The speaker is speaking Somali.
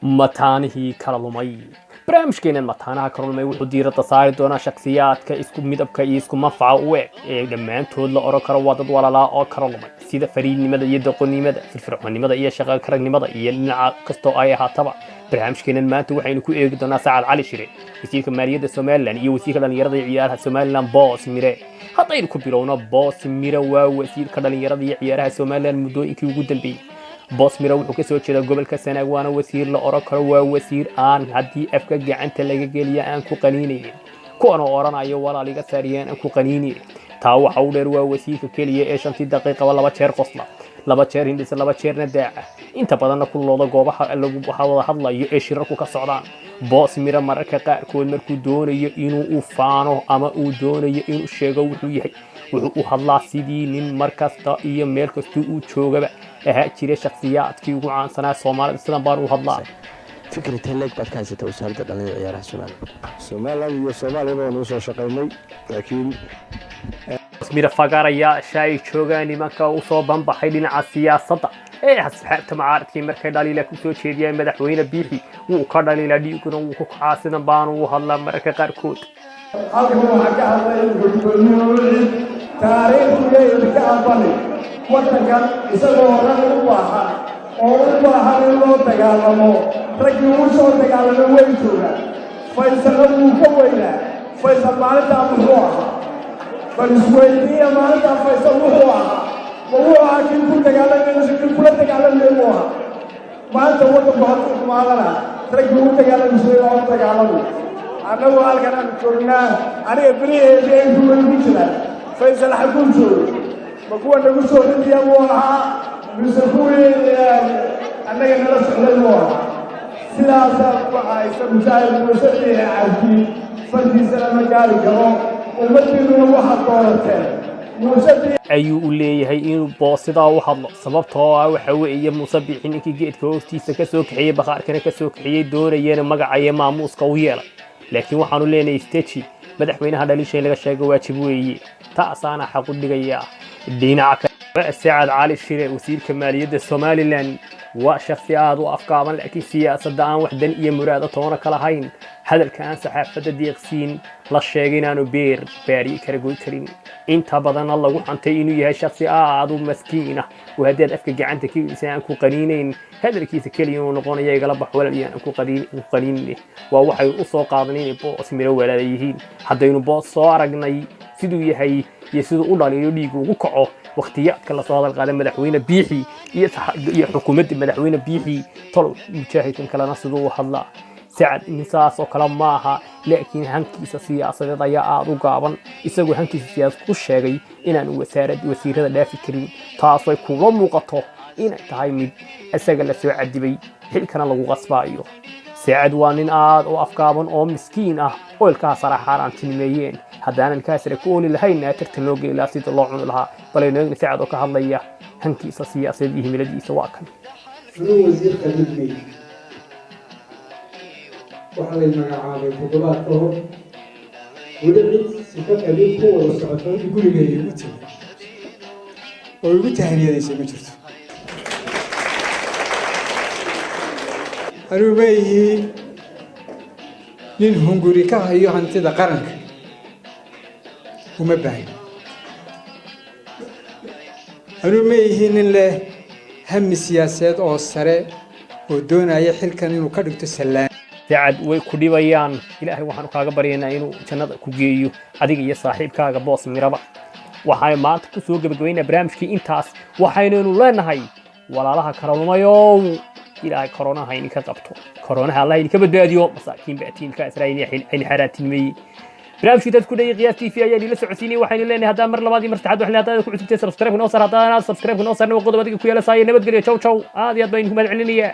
mataanihii kala lumay barnaamijkeenan mataanaha kala lumay wuxuu diiradda saari doonaa shakhsiyaadka isku midabka iyo isku manfaca u eg ee dhammaantood la oran karo waa dad walaalaa oo kala lumay sida fariidnimada iyo doqonnimada firfircoonnimada iyo shaqo karagnimada iyo dhinaca kastoo ay ahaataba barnaamijkeenan maanta waxaynu ku eegi doonaa Saacad Cali Shire wasiirka maaliyadda Soomaaliland iyo wasiirka dhalinyarada iyo ciyaaraha Soomaaliland Boos Mire haddaynu ku bilowno Boos Mire waa wasiirka dhalinyarada iyo ciyaaraha Soomaaliland muddooyinkii ugu dambeeyay Boos Mire wuxuu ka soo jeedaa gobolka Sanaag waana wasiir la oran karo waa wasiir aan haddii afka gacanta laga geliyo aan ku qaniinaynin kuwan oo oranayo walaaliga saariyeen aan ku qaniinaynin taa waxa uu dheer waa wasiirka kaliya ee 5 daqiiqo laba jeer qosla laba jeer hindis laba jeerna daaca inta badan ku looda goobaha lagu wada hadlayo ee shirarku ka socdaan Boos Mire mararka qaarkood markuu doonayo inuu u faano ama uu doonayo inuu sheego wuxuu yahay wuxuu u hadlaa sidii nin markasta iyo meel kasta uu joogaba ahaa jiray shakhsiyaadkii ugu caansanaa Soomaalida sidan baan u hadlaa فكرة هلاك بعد كان ستوصل لنا عيارها Soomaaliland iyo Soomaaliland oo soo shaqeynay laakiin Boos Mire fagaaraya shay joogaan nimanka u soo banbaxay dhinaca siyaasadda ee asxaabta mucaaradkii markay dhaliila ku soo jeediyeen madaxweyne Biixi wuu ka dhaliila dhiiguna wuu ku caasidan baan u hadlaa mararka qaarkood halkan waxa ka hadlay gudoomiye taariikhda ka aqbalay wadankan isagoo rag u baahan oo u baahan in loo dagaalamo raggii uu soo dagaalamay way joogaan Faysal wuu ka weynaa Faysal maalinta muxuu ahaa bal isweydiiya maalinta Faysal wuxuu ahaa wuxuu ahaa kii ku dagaalamay kii kula dagaalamay wuu ahaa maanta wadanku halkuu kumaadana raggii uu dagaalamay oo dagaalamay annagu halkan aan joognaa aniga beriyeedii ay ku jiraan Faysal xaguu joogo ma kuwa nagu soo rindiya wuu ahaa mise kuwii annaga nala socday wuu ahaa sidaasaa waxaysa mujaahid muusadi cabdi fardiisana ma gaari karo ummaddiiduna waxa doorateen muusadi ayuu u leeyahay inuu boosida u hadlo sababtoo ah waxa weeye Muuse Biixi ninkii geedka hoostiisa ka soo kaxiyay bakhaarkana ka soo kaxiyay doonayeen magaca maamuuska u yeelay laakiin waxaanu leenahay stage madaxweynaha dhalishay laga sheego waajib weeye taasaana xaq u dhigaya dhinaca Saacad Cali Shire wasiirka maaliyadda Soomaaliland waa shakhsi aad u afkaaban laakiin siyaasadda aan wax dan iyo muraado toona kala hayn hadalka aan saxaafadda deeqsiin la sheegay inaanu beeri kara goyn karin inta badan lagu xantay inuu yahay shakhsi aad u maskiin ah oo haddii afka gacanta kiisa aan ku qaniinayn hadalkiisa kaliya uu noqonayo igala bax walaaliyaan ku qaniin waa waxay u soo qaadaneen Boos Mire walaalayihiin haddaynu Boos soo aragnay siduu yahay iyo siduu u dhaliyo dhiig ugu kaco waqtiyaadka la soo hadal qaaday madaxweyne Biixi iyo xukuumadda madaxweyne Biixi tolo mujaahidkan kalena siduu u hadlaa Saacad insaas oo kala maaha laakiin hankiisa siyaasadeed ayaa aad u gaaban isagoo hankiisa siyaasad ku sheegay inaan wasiirada dhaafi karin taas way kula muuqato inay tahay mid isaga la soo cadibay xilkana lagu qasbaayo Saacad waa nin aad u afkaaban oo miskiin ah oo ilkaha saraxaan tilmeeyeen haddaanan kaasira ku ooli lahayn tartan loo geeyay sida loo cuni lahaa balayno Saacad oo ka hadlaya hankiisa siyaasadeed iyo himiladiisa waa kan wasiirka dilkii waxaa la magacaabay toddobaad ka hor weli cid sifa qabiil ku wada socoto guriga igu timi oo igu tahaniyadaysay ma jirto anuu leeyihiin nin hunguri ka hayo hantida qaranka uma baahin anuu leeyihiin nin leh hami siyaasadeed oo sare oo doonaya xilkan inuu ka dhigto sallaan Saacad way ku dhibayaan ilaahay waxaan kaaga baryaynaa inuu jannada ku geeyo adiga iyo saaxiibkaaga Boos Miraba waxay maanta ku soo gabagabeynaa barnaamijkii intaas waxaynu leenahay walaalaha karalumayo ilaahay corona hayni ka qabto corona Allah idin ka badbaadiyo masaakiin baatiinka Israa'iil ay xaraatinmay barnaamijkii dadku dhayay qiyaas TV ayaa la socodsiinay waxaynu leenahay haddii mar labaad iyo mar saddexaad wax la ku cusubtay subscribe noo sar haddana subscribe noo sarna qodobadiga ku yeelasay nabadgelyo ciao ciao aad iyo aad baynu ku mahadcelinayaa